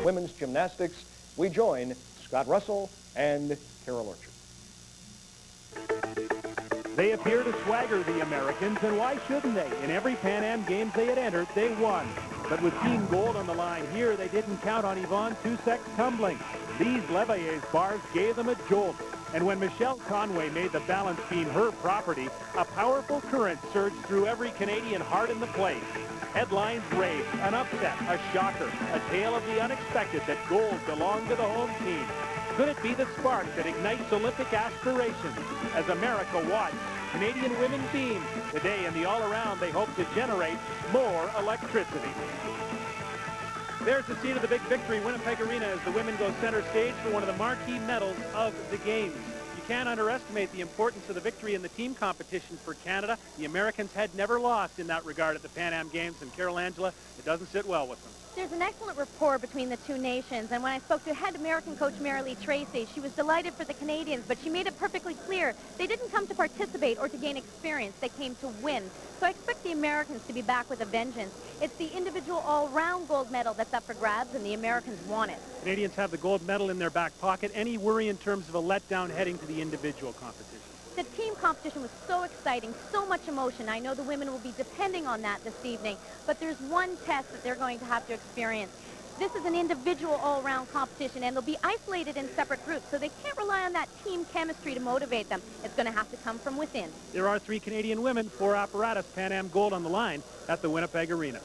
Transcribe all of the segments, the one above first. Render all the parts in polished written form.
women's gymnastics, we join Scott Russell and Carol Orchard. They appear to swagger the Americans, and why shouldn't they? In every Pan Am Games they had entered, they won. But with team gold on the line here, they didn't count on Yvonne Tussek's tumbling. These Leveille's bars gave them a jolt. And when Michelle Conway made the balance beam her property, a powerful current surged through every Canadian heart in the place. Headlines raved, an upset, a shocker, a tale of the unexpected that gold belonged to the home team. Could it be the spark that ignites Olympic aspirations? As America watched Canadian women beam, today in the all-around they hope to generate more electricity. There's the scene of the big victory, Winnipeg Arena, as the women go center stage for one of the marquee medals of the Games. You can't underestimate the importance of the victory in the team competition for Canada. The Americans had never lost in that regard at the Pan Am Games, and Carol Angela, it doesn't sit well with them. There's an excellent rapport between the two nations, and when I spoke to head American coach Marilee Tracy, she was delighted for the Canadians, but she made it perfectly clear they didn't come to participate or to gain experience. They came to win. So I expect the Americans to be back with a vengeance. It's the individual all-round gold medal that's up for grabs, and the Americans want it. Canadians have the gold medal in their back pocket. Any worry in terms of a letdown heading to the individual competition? The team competition was so exciting, so much emotion. I know the women will be depending on that this evening, but there's one test that they're going to have to experience. This is an individual all-around competition, and they'll be isolated in separate groups, so they can't rely on that team chemistry to motivate them. It's going to have to come from within. There are 3 Canadian women, 4 apparatus, Pan Am gold on the line at the Winnipeg Arena.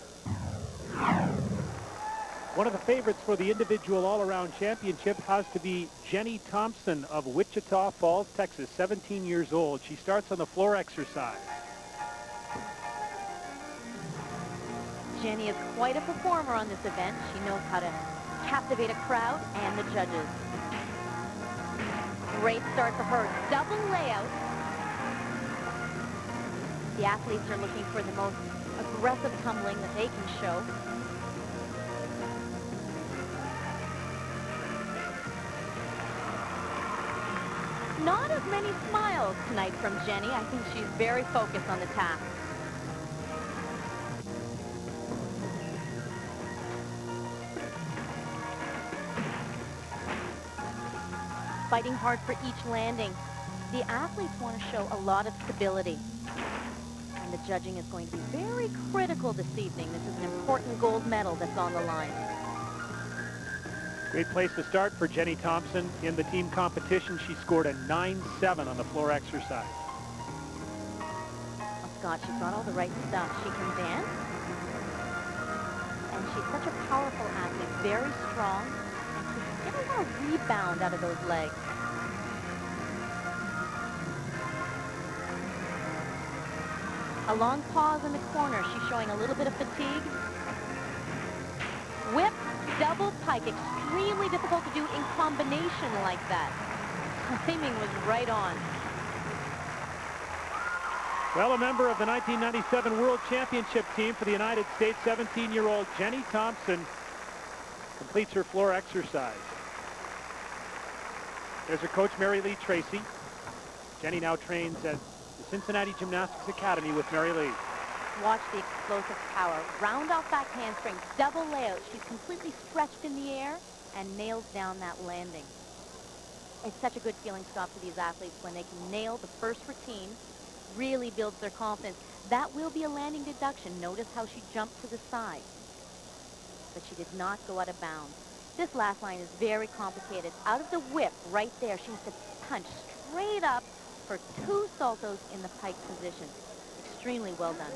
One of the favorites for the individual all-around championship has to be Jenny Thompson of Wichita Falls, Texas, 17 years old. She starts on the floor exercise. Jenny is quite a performer on this event. She knows how to captivate a crowd and the judges. Great start for her. Double layout. The athletes are looking for the most aggressive tumbling that they can show. Not as many smiles tonight from Jenny. I think she's very focused on the task. Fighting hard for each landing. The athletes want to show a lot of stability. And the judging is going to be very critical this evening. This is an important gold medal that's on the line. Great place to start for Jenny Thompson. In the team competition, she scored a 9-7 on the floor exercise. Oh, Scott, she's got all the right stuff. She can dance. And she's such a powerful athlete, very strong. And she's getting a lot of rebound out of those legs. A long pause in the corner. She's showing a little bit of fatigue. Whip, double pike, extremely difficult to do in combination like that. Timing was right on. Well, a member of the 1997 World Championship team for the United States, 17-year-old Jenny Thompson completes her floor exercise. There's her coach, Marilee Tracy. Jenny now trains at the Cincinnati Gymnastics Academy with Marilee. Watch the explosive power. Round off back handspring, double layout. She's completely stretched in the air and nails down that landing. It's such a good feeling, Scott, for these athletes when they can nail the first routine. Really builds their confidence. That will be a landing deduction. Notice how she jumped to the side. But she did not go out of bounds. This last line is very complicated. Out of the whip right there, she has to punch straight up for 2 saltos in the pike position. Extremely well done.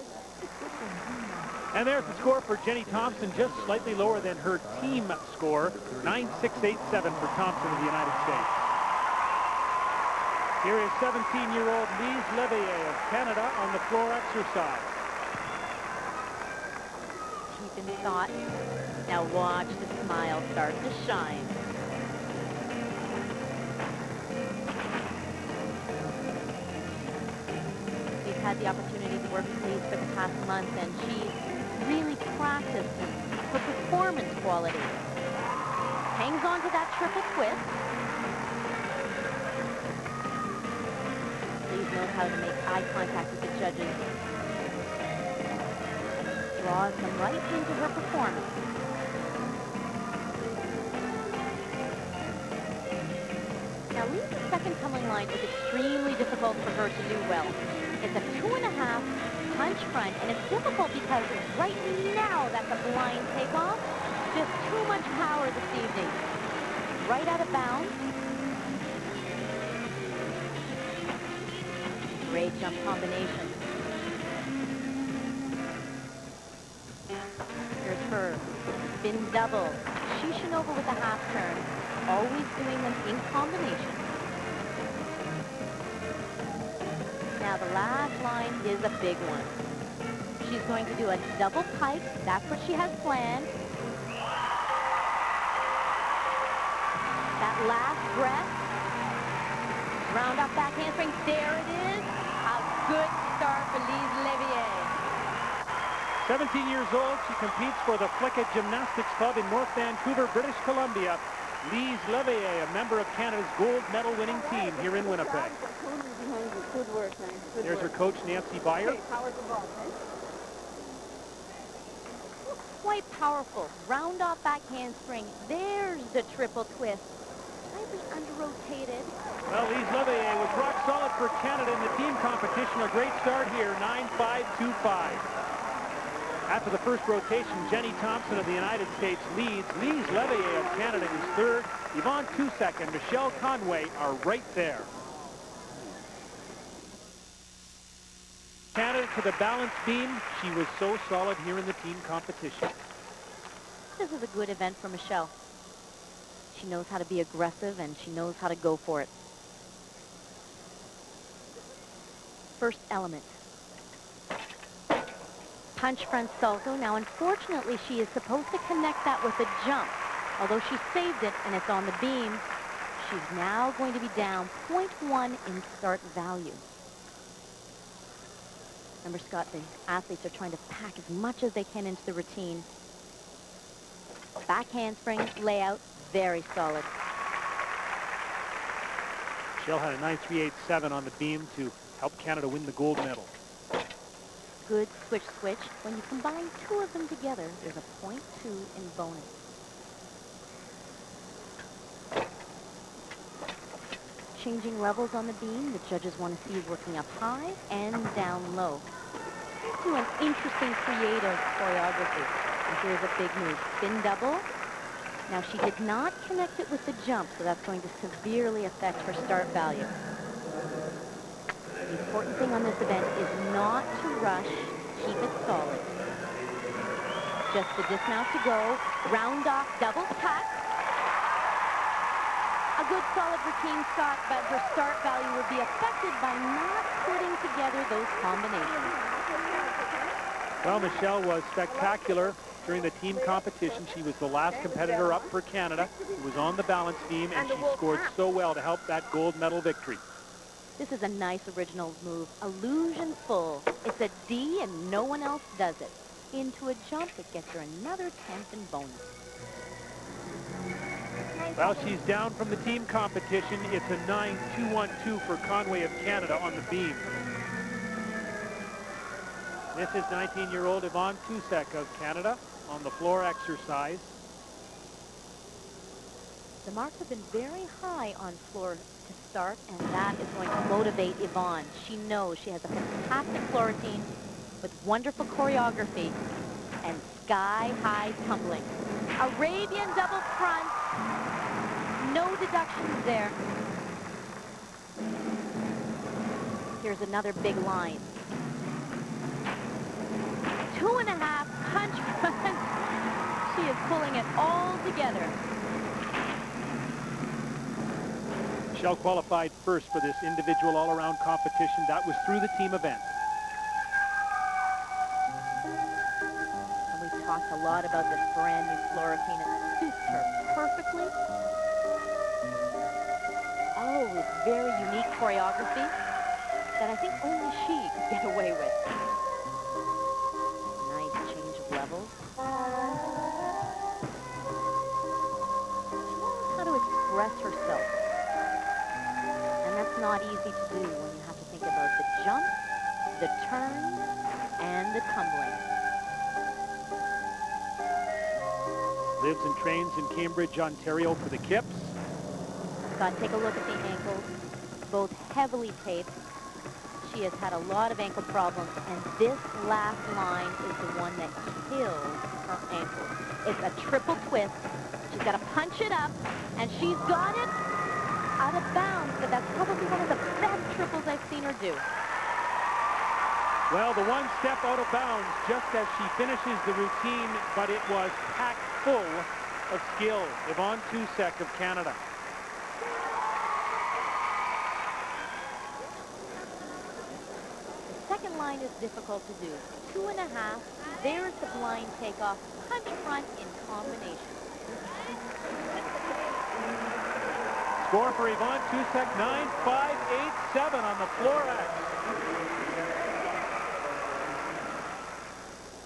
And there's the score for Jenny Thompson, just slightly lower than her team score, 9-6-8-7 for Thompson of the United States. Here is 17-year-old Lise Leveille of Canada on the floor exercise. Keep in thought. Now watch the smile start to shine. We've had the opportunity to work with Lise for the past month, and she's really practiced her performance quality. Hangs on to that triple twist. Lise knows how to make eye contact with the judges. Draws them right into her performance. Lee's second tumbling line is extremely difficult for her to do well. It's a 2.5 punch front, and it's difficult because right now that's a blind takeoff. Just too much power this evening. Right out of bounds. Great jump combination. Here's her spin double. Shishinova with a half turn. Always doing them in combination. Now the last line is a big one. She's going to do a double pike. That's what she has planned. That last breath. Round off back handspring. There it is. A good start for Lise Levier. 17 years old, she competes for the Flickett Gymnastics Club in North Vancouver, British Columbia. Lise Levier, a member of Canada's gold medal winning team here in Winnipeg. Good work, man. Good There's her work. coach, Nancy Byer. Power the ball, man. Quite powerful. Round off back handspring. There's the triple twist. Slightly under-rotated. Well, Lise Levier was rock solid for Canada in the team competition. A great start here, 9.525. After the first rotation, Jenny Thompson of the United States leads. Lise Levier of Canada is third. Yvonne Tusek and Michelle Conway are right there. Canada to the balance beam. She was so solid here in the team competition. This is a good event for Michelle. She knows how to be aggressive, and she knows how to go for it. First element. Punch front salto. Now, unfortunately, she is supposed to connect that with a jump. Although she saved it and it's on the beam, she's now going to be down 0.1 in start value. Remember, Scott, the athletes are trying to pack as much as they can into the routine. Back handspring, layout, very solid. Michelle had a 9.387 on the beam to help Canada win the gold medal. Good switch. When you combine two of them together, there's a 0.2 in bonus. Changing levels on the beam. The judges want to see you working up high and down low. Do an interesting creative choreography. And here's a big move. Spin double. Now she did not connect it with the jump, so that's going to severely affect her start value. The important thing on this event is not to rush, keep it solid. Just the dismount to go, round off, double cut. A good solid routine, Scott, but her start value will be affected by not putting together those combinations. Well, Michelle was spectacular during the team competition. She was the last competitor up for Canada. She was on the balance beam, and she scored so well to help that gold medal victory. This is a nice original move. Illusion full. It's a D and no one else does it. Into a jump, it gets her another 10th in bonus. Well, she's down from the team competition. It's a 9.212 for Conway of Canada on the beam. This is 19-year-old Yvonne Tusek of Canada on the floor exercise. The marks have been very high on floor to start, and that is going to motivate Yvonne. She knows she has a fantastic floor routine with wonderful choreography and sky-high tumbling. Arabian double front. No deductions there. Here's another big line. 2.5 punch front. She is pulling it all together. Michelle qualified first for this individual all-around competition. That was through the team event. And we've talked a lot about this brand new floor routine. It suits her perfectly. Oh, with very unique choreography that I think only she could get away with. Nice change of levels. She knows how to express herself. And that's not easy to do when you have to think about the jump, the turn, and the tumbling. Lives and trains in Cambridge, Ontario for the Kips. Scott, take a look at the angle. ankles, both heavily taped. She has had a lot of ankle problems, and this last line is the one that kills her ankles. It's a triple twist. She's got to punch it up, and she's got it out of bounds, but that's probably one of the best triples I've seen her do. Well, the one step out of bounds just as she finishes the routine, but it was packed full of skill. Yvonne Tusek of Canada. The second line is difficult to do. 2.5. There's the blind takeoff, punch front in combination. Score for Yvonne Tusek, 9.587 on the floor X.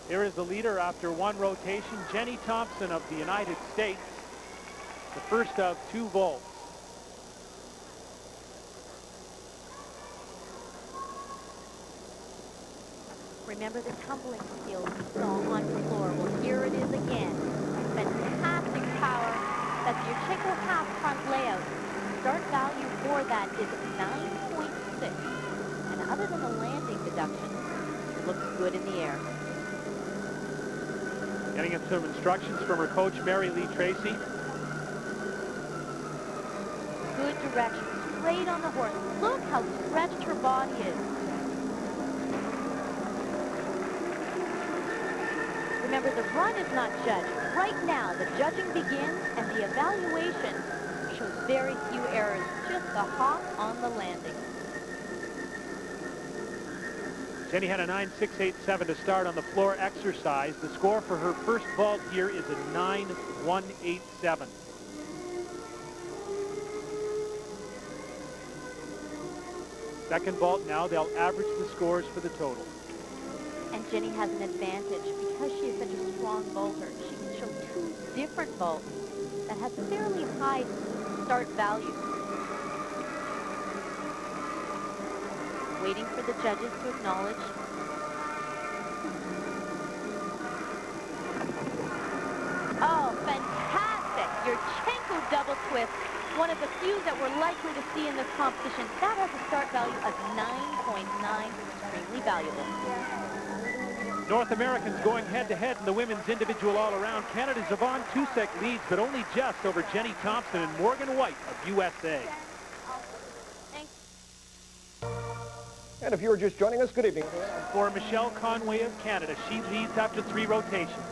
Here is the leader after one rotation, Jenny Thompson of the United States, the first of 2 vaults. Remember the tumbling skills we saw on the floor. Well, here it is again. Fantastic power. That's your Yurchenko half front layout. Start value for that is 9.6. And other than the landing deduction, it looks good in the air. Getting some instructions from her coach, Mary Lee Tracy. Good direction. Straight on the horse. Look how stretched her body is. Remember, the run is not judged. Right now, the judging begins, and the evaluation shows very few errors. Just a hop on the landing. Jenny had a 9.687 to start on the floor exercise. The score for her first vault here is a 9.187. Second vault now, they'll average the scores for the total. And Jenny has an advantage because she is such a strong vaulter. She can show 2 different vaults that have fairly high start values. Waiting for the judges to acknowledge. Oh, fantastic! Yurchenko double twist. One of the few that we're likely to see in this competition. That has a start value of 9.9, extremely valuable. North Americans going head-to-head in the women's individual all-around. Canada's Yvonne Tusek leads, but only just over Jenny Thompson and Morgan White of USA. And if you were just joining us, good evening. For Michelle Conway of Canada, she leads after 3 rotations.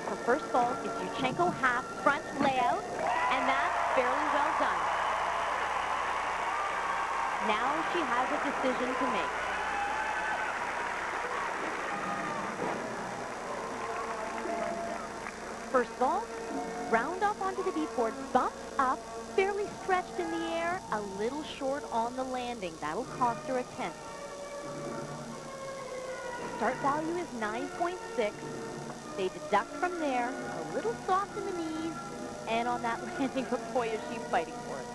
Her first vault is Yurchenko half front layout, and that's fairly well done. Now she has a decision to make. First vault, round off onto the V-board, bumps up, fairly stretched in the air, a little short on the landing. That'll cost her a 10th. Start value is 9.6. They deduct from there, a little soft in the knees, and on that landing, boy, is she fighting for it.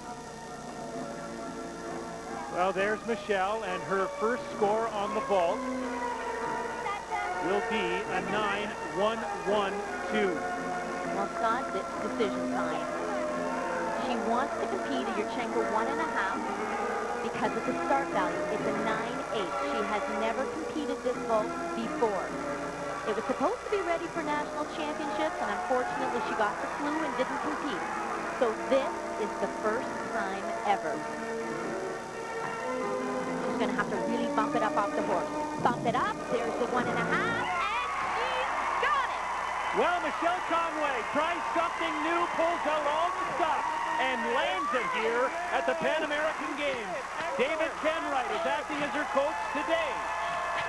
Well, there's Michelle, and her first score on the vault will be a 9.112. Well, Scott, it's decision time. She wants to compete at Yurchenko 1.5 because of the start value. It's a 9.8. She has never competed this vault before. It was supposed to be ready for national championships, and unfortunately she got the flu and didn't compete. So this is the first time ever. She's going to have to really bump it up off the horse. Bump it up. There's the 1.5. Well, Michelle Conway tries something new, pulls out all the stops, and lands it here at the Pan American Games. David Kenwright is acting as her coach today.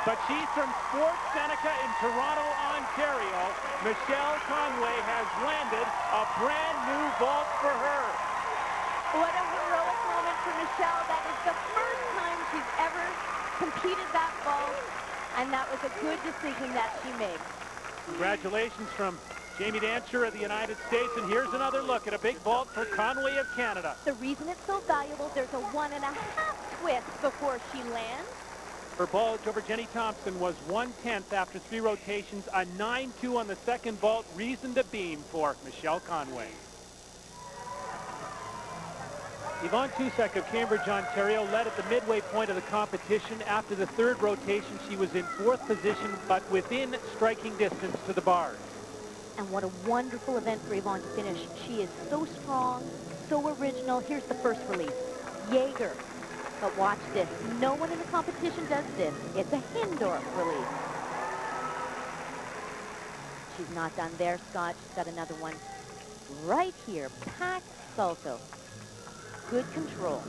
But she's from Sport Seneca in Toronto, Ontario. Michelle Conway has landed a brand new vault for her. What a heroic moment for Michelle. That is the first time she's ever competed that vault, and that was a good decision that she made. Congratulations from Jamie Dancher of the United States, and here's another look at a big vault for Conway of Canada. The reason it's so valuable, there's a 1.5 twist before she lands. Her bulge over Jenny Thompson was 1/10 after 3 rotations, a 9.2 on the second vault, reason to beam for Michelle Conway. Yvonne Tusek of Cambridge, Ontario, led at the midway point of the competition. After the third rotation, she was in 4th position, but within striking distance to the bars. And what a wonderful event for Yvonne to finish. She is so strong, so original. Here's the first release. Jaeger. But watch this. No one in the competition does this. It's a Hindorf release. She's not done there, Scott. She's got another one right here. Packed salto. Good control.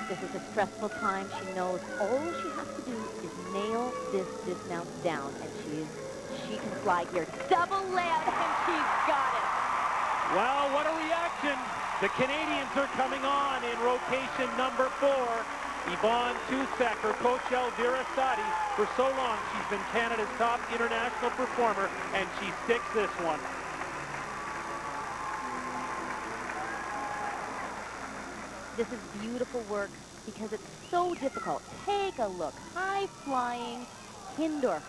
This is a stressful time. She knows all she has to do is nail this dismount down, and she can fly here. Double layup, and she's got it. Well, what a reaction. The Canadians are coming on in rotation number 4. Yvonne Tusek, her coach Elvira Sadi. For so long, she's been Canada's top international performer, and she sticks this one. This is beautiful work because it's so difficult. Take a look. High-flying Hindorf.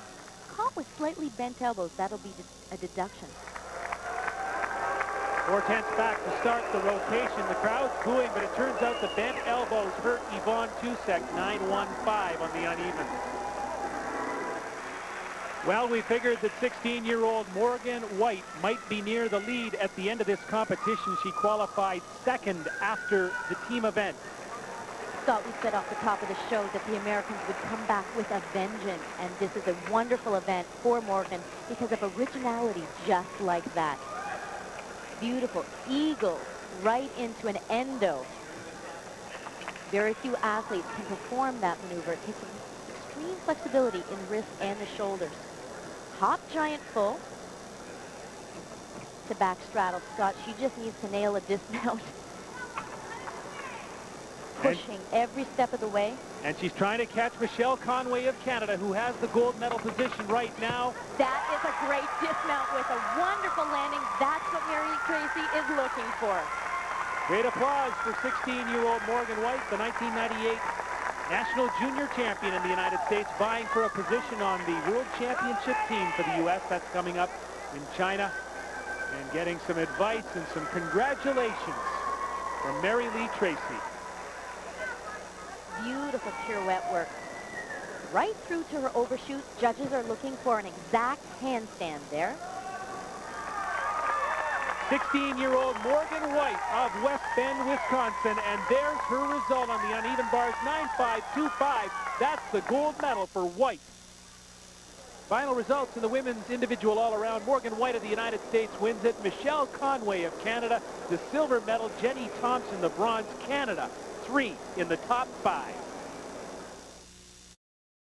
Caught with slightly bent elbows. That'll be a deduction. 4/10 back to start the rotation. The crowd's booing, but it turns out the bent elbows hurt Yvonne Tusek. 9-1-5 on the uneven. Well, we figured that 16-year-old Morgan White might be near the lead at the end of this competition. She qualified 2nd after the team event. Scott, we said off the top of the show that the Americans would come back with a vengeance, and this is a wonderful event for Morgan because of originality just like that. Beautiful eagle right into an endo. Very few athletes can perform that maneuver. It takes extreme flexibility in the wrist and the shoulders. Hop giant full to back straddle. Scott, she just needs to nail a dismount. Pushing every step of the way. And she's trying to catch Michelle Conway of Canada, who has the gold medal position right now. That is a great dismount with a wonderful landing. That's what Mary Tracy is looking for. Great applause for 16-year-old Morgan White, the 1998 national junior champion in the United States, vying for a position on the World Championship team for the U.S. That's coming up in China. And getting some advice and some congratulations from Mary Lee Tracy. Beautiful pirouette work. Right through to her overshoot. Judges are looking for an exact handstand there. 16-year-old Morgan White of West Bend, Wisconsin, and there's her result on the uneven bars, 9.525. That's the gold medal for White. Final results in the women's individual all-around. Morgan White of the United States wins it. Michelle Conway of Canada, the silver medal. Jenny Thompson, the bronze. Canada, 3 in the top 5.